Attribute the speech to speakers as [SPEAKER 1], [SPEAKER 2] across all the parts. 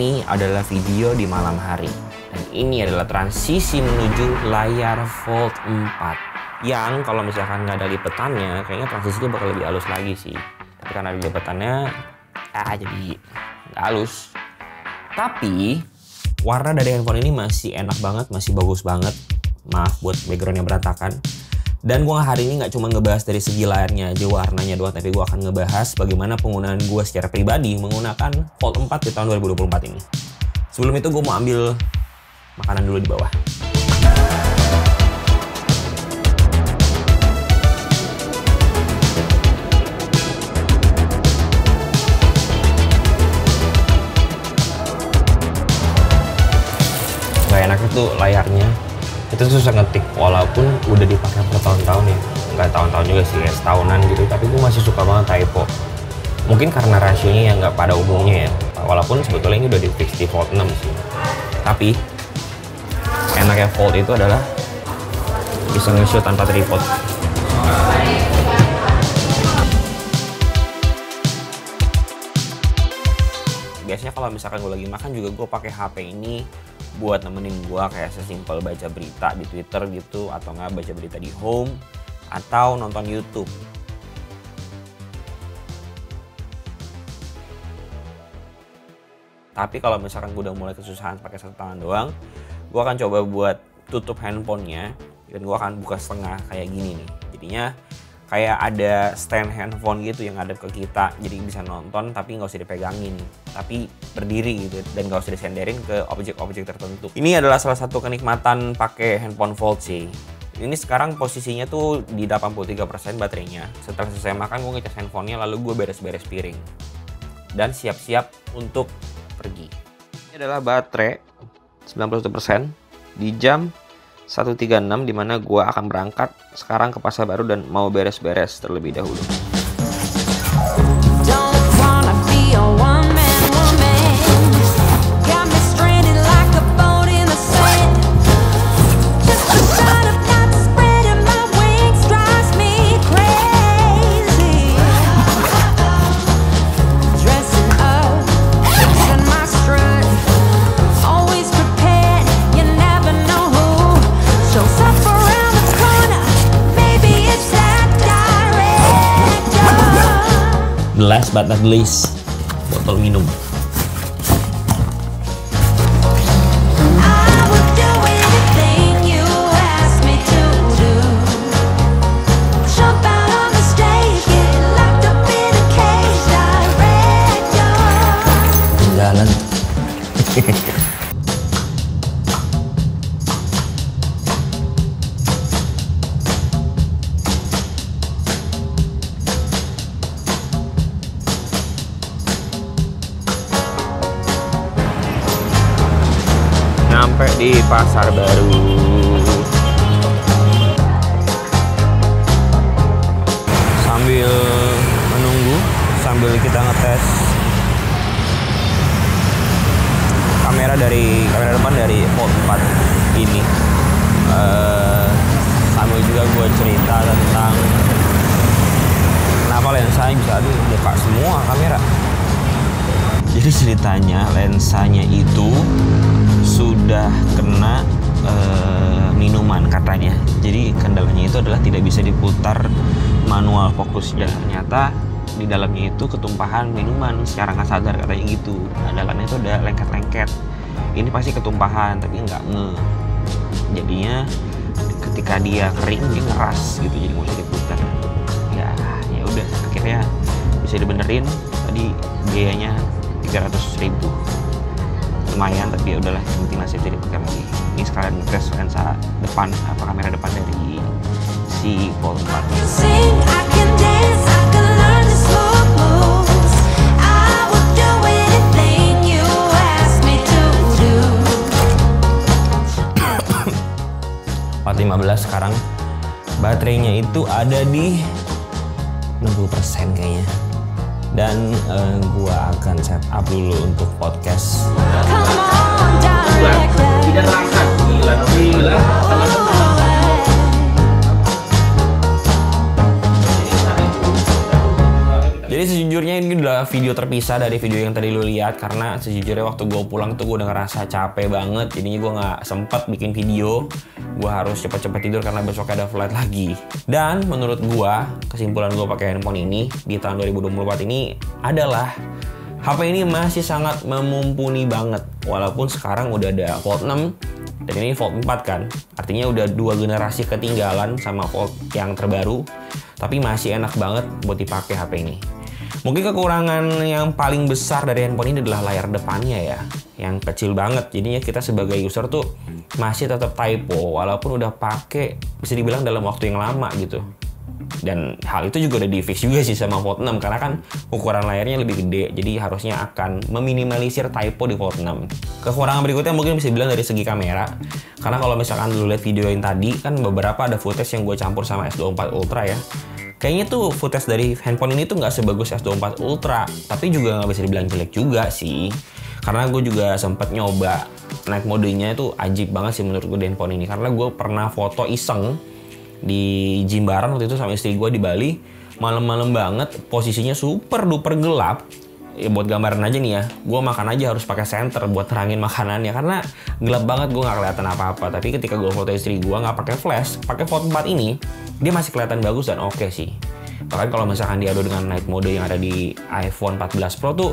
[SPEAKER 1] ini adalah video di malam hari. Dan ini adalah transisi menuju layar Fold 4. Yang kalau misalkan nggak ada lipetannya, kayaknya transisinya bakal lebih halus lagi sih. Tapi karena ada lipetannya, jadi nggak halus. Tapi warna dari handphone ini masih enak banget, masih bagus banget. Maaf buat backgroundnya berantakan. Dan gue hari ini nggak cuma ngebahas dari segi layarnya aja, warnanya doang, tapi gue akan ngebahas bagaimana penggunaan gue secara pribadi menggunakan Fold 4 di tahun 2024 ini. Sebelum itu gue mau ambil makanan dulu di bawah. Gak enak itu layarnya. Itu susah ngetik walaupun udah dipakai bertahun-tahun ya. Nggak tahun-tahun juga sih, ya setahunan gitu, tapi gue masih suka banget typo. Mungkin karena rasionya yang nggak pada umumnya ya, walaupun sebetulnya ini udah di fix di Fold 6 sih. Tapi enaknya Fold itu adalah bisa nge-shoot tanpa tripod. Biasanya kalau misalkan gue lagi makan juga gue pakai HP ini buat nemenin gue, kayak sesimpel baca berita di Twitter gitu, atau nggak baca berita di home, atau nonton YouTube. Tapi kalau misalkan gue udah mulai kesusahan pakai satu tangan doang, gue akan coba buat tutup handphonenya, dan gue akan buka setengah kayak gini nih. Jadinya kayak ada stand handphone gitu yang ada ke kita, jadi bisa nonton tapi nggak usah dipegangin, tapi berdiri gitu, dan nggak usah disenderin ke objek-objek tertentu. Ini adalah salah satu kenikmatan pakai handphone Fold sih. Ini sekarang posisinya tuh di 83% baterainya. Setelah selesai makan gue ngecas handphonenya, lalu gue beres-beres piring dan siap-siap untuk pergi. Ini adalah baterai 91% di jam 1.36, dimana gue akan berangkat sekarang ke Pasar Baru dan mau beres-beres terlebih dahulu. Last but not least, botol minum. Jalan. Sampai di Pasar Baru. Sambil menunggu, sambil kita ngetes kamera depan dari Fold 4 ini, sambil juga gue cerita tentang kenapa lensanya bisa buka semua kamera. Jadi ceritanya lensanya itu sudah kena minuman katanya. Jadi kendalanya itu adalah tidak bisa diputar manual fokus, dan ternyata di dalamnya itu ketumpahan minuman secara nggak sadar katanya gitu. Nah, dalamnya itu ada lengket-lengket. Ini pasti ketumpahan tapi nggak jadinya ketika dia kering dia ngeras gitu, jadi nggak usah diputar. Ya udah, akhirnya bisa dibenerin. Tadi biayanya 300.000. Lumayan, tapi ya udahlah, yang penting masih bisa dipakai lagi. Ini sekalian tes lensa depan, kamera depan dari si Fold 4. Sekarang baterainya itu ada di 60% kayaknya. Dan gua akan setup dulu untuk podcast. Tidak terangkat, gila. Jadi sejujurnya ini adalah video terpisah dari video yang tadi lu lihat karena sejujurnya waktu gue pulang tuh gue udah ngerasa capek banget, jadinya gue nggak sempet bikin video. Gue harus cepet-cepet tidur karena besok ada flight lagi. Dan menurut gue, kesimpulan gue pakai handphone ini di tahun 2024 ini adalah HP ini masih sangat memumpuni banget. Walaupun sekarang udah ada Fold 6 dan ini Fold 4 kan, artinya udah 2 generasi ketinggalan sama Fold yang terbaru, tapi masih enak banget buat dipakai HP ini. Mungkin kekurangan yang paling besar dari handphone ini adalah layar depannya ya, yang kecil banget. Jadinya kita sebagai user tuh masih tetap typo walaupun udah pakai bisa dibilang dalam waktu yang lama gitu. Dan hal itu juga udah di-fix juga sih sama Fold 6 karena kan ukuran layarnya lebih gede, jadi harusnya akan meminimalisir typo di Fold 6. Kekurangan berikutnya mungkin bisa dibilang dari segi kamera, karena kalau misalkan lu lihat video yang tadi kan beberapa ada footage yang gue campur sama S24 Ultra ya. Kayaknya tuh footage dari handphone ini tuh nggak sebagus S24 Ultra, tapi juga nggak bisa dibilang jelek juga sih. Karena gue juga sempet nyoba night mode-nya itu ajib banget sih menurut gue di handphone ini. Karena gue pernah foto iseng di Jimbaran waktu itu sama istri gue di Bali, malam-malam banget, posisinya super duper gelap. Ya buat gambaran aja nih ya, gue makan aja harus pakai senter buat terangin makanannya karena gelap banget, gue nggak kelihatan apa-apa. Tapi ketika gue foto istri gue nggak pakai flash, pakai Fold 4 ini, dia masih kelihatan bagus dan oke sih. Bahkan kalau misalkan diadu dengan night mode yang ada di iPhone 14 Pro tuh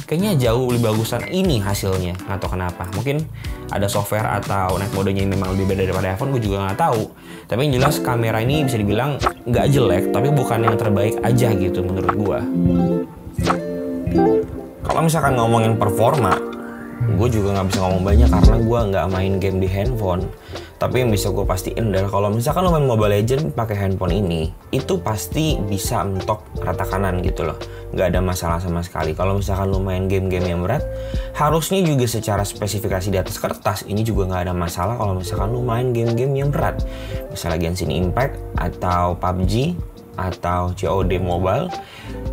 [SPEAKER 1] kayaknya jauh lebih bagusan ini hasilnya. Nggak tahu kenapa. Mungkin ada software atau night modenya yang memang lebih beda daripada iPhone, gue juga nggak tahu. Tapi yang jelas kamera ini bisa dibilang nggak jelek, tapi bukan yang terbaik aja gitu menurut gue. Kalau misalkan ngomongin performa, gue juga nggak bisa ngomong banyak karena gue nggak main game di handphone. Tapi yang bisa gue pastiin adalah kalau misalkan lo main Mobile Legends pakai handphone ini, itu pasti bisa mentok rata kanan gitu loh. Nggak ada masalah sama sekali. Kalau misalkan lo main game-game yang berat, harusnya juga secara spesifikasi di atas kertas, ini juga nggak ada masalah kalau misalkan lo main game-game yang berat. Misalnya Genshin Impact, atau PUBG, atau COD Mobile.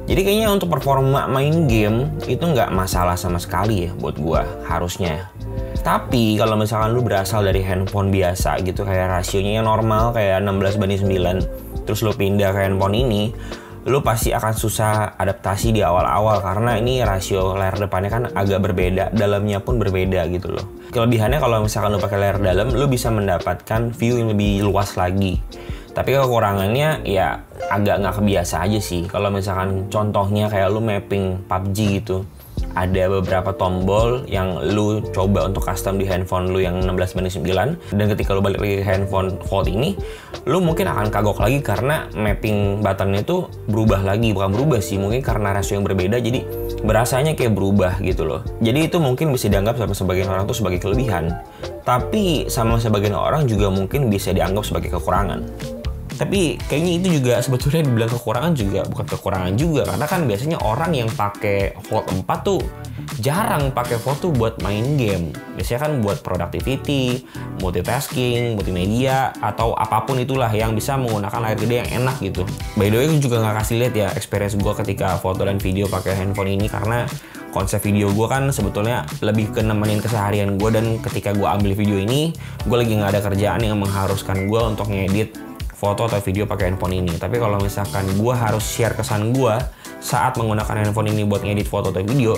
[SPEAKER 1] Jadi kayaknya untuk performa main game itu nggak masalah sama sekali ya buat gue, harusnya. Tapi kalau misalkan lu berasal dari handphone biasa gitu, kayak rasionya yang normal kayak 16:9, terus lu pindah ke handphone ini, lu pasti akan susah adaptasi di awal-awal karena ini rasio layar depannya kan agak berbeda, dalamnya pun berbeda gitu loh. Kelebihannya kalau misalkan lu pakai layar dalam, lu bisa mendapatkan view yang lebih luas lagi. Tapi kekurangannya ya agak nggak kebiasa aja sih. Kalau misalkan contohnya kayak lu mapping PUBG gitu, ada beberapa tombol yang lu coba untuk custom di handphone lu yang 16:9, dan ketika lu balik lagi ke handphone Fold ini, lu mungkin akan kagok lagi karena mapping buttonnya itu berubah lagi. Bukan berubah sih, mungkin karena rasio yang berbeda jadi berasanya kayak berubah gitu loh. Jadi itu mungkin bisa dianggap sama sebagian orang tuh sebagai kelebihan, tapi sama sebagian orang juga mungkin bisa dianggap sebagai kekurangan. Tapi kayaknya itu juga sebetulnya dibilang kekurangan juga bukan kekurangan juga, karena kan biasanya orang yang pakai Fold 4 tuh jarang pakai Fold tuh buat main game. Biasanya kan buat productivity, multitasking, multimedia, atau apapun itulah yang bisa menggunakan layar gede yang enak gitu. By the way, gue juga nggak kasih lihat ya experience gue ketika foto dan video pakai handphone ini, karena konsep video gue kan sebetulnya lebih ke nemenin keseharian gue, dan ketika gue ambil video ini, gue lagi nggak ada kerjaan yang mengharuskan gue untuk ngedit foto atau video pakai handphone ini. Tapi kalau misalkan gue harus share kesan gue saat menggunakan handphone ini buat ngedit foto atau video,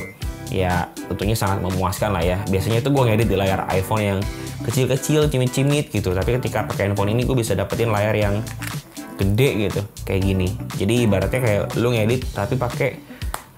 [SPEAKER 1] ya tentunya sangat memuaskan lah ya. Biasanya itu gue ngedit di layar iPhone yang kecil-kecil, cimit-cimit gitu. Tapi ketika pakai handphone ini gue bisa dapetin layar yang gede gitu, kayak gini. Jadi ibaratnya kayak lu ngedit tapi pakai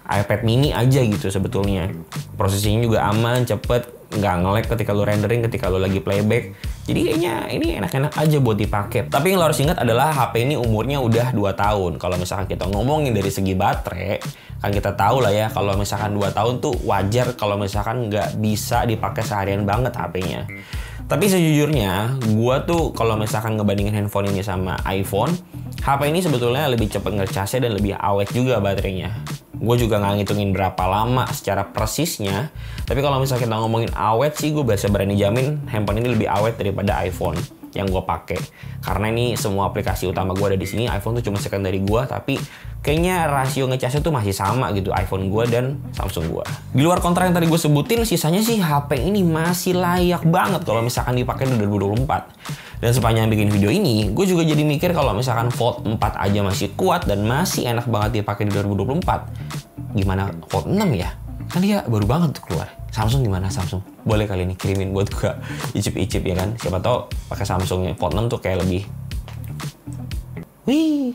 [SPEAKER 1] iPad mini aja gitu sebetulnya. Prosesnya juga aman, cepet, nggak nge-lag ketika lu rendering, ketika lu lagi playback. Jadi kayaknya ini enak-enak aja buat dipakai. Tapi yang lo harus ingat adalah HP ini umurnya udah 2 tahun. Kalau misalkan kita ngomongin dari segi baterai, kan kita tahu lah ya, kalau misalkan 2 tahun tuh wajar kalau misalkan nggak bisa dipakai seharian banget HP-nya. Tapi sejujurnya, gue tuh kalau misalkan ngebandingin handphone ini sama iPhone, HP ini sebetulnya lebih cepat ngecasnya dan lebih awet juga baterainya. Gue juga nggak ngitungin berapa lama secara persisnya, tapi kalau misalnya kita ngomongin awet sih, gue bisa berani jamin handphone ini lebih awet daripada iPhone yang gue pakai. Karena ini semua aplikasi utama gue ada di sini. iPhone tuh cuma secondary gue, tapi kayaknya rasio ngecasnya tuh masih sama gitu iPhone gue dan Samsung gue. Di luar kontra yang tadi gue sebutin, sisanya sih HP ini masih layak banget kalau misalkan dipakai di 2024. Dan sepanjang bikin video ini, gue juga jadi mikir kalau misalkan Fold 4 aja masih kuat dan masih enak banget dipakai di 2024. gimana Fold 6 ya? Kan dia baru banget tuh keluar. Samsung gimana Samsung? Boleh kali ini kirimin buat gua icip-icip ya kan. Siapa tahu pakai Samsungnya Fold 6 tuh kayak lebih. Wih.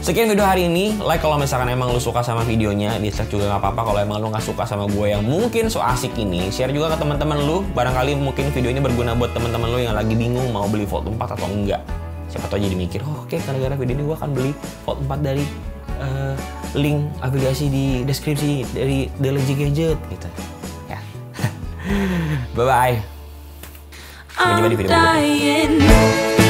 [SPEAKER 1] Sekian video hari ini. Like kalau misalkan emang lu suka sama videonya. Dislike juga nggak apa-apa kalau emang lu nggak suka sama gue yang mungkin so asik ini. Share juga ke teman-teman lu. Barangkali mungkin video ini berguna buat teman-teman lu yang lagi bingung mau beli Fold 4 atau enggak. Siapa tahu jadi mikir, oh, oke, gara-gara video ini gue akan beli Fold 4 dari link afiliasi di deskripsi dari The Leggy Gadget gitu. Ya. Bye-bye. Sampai jumpa di video berikutnya.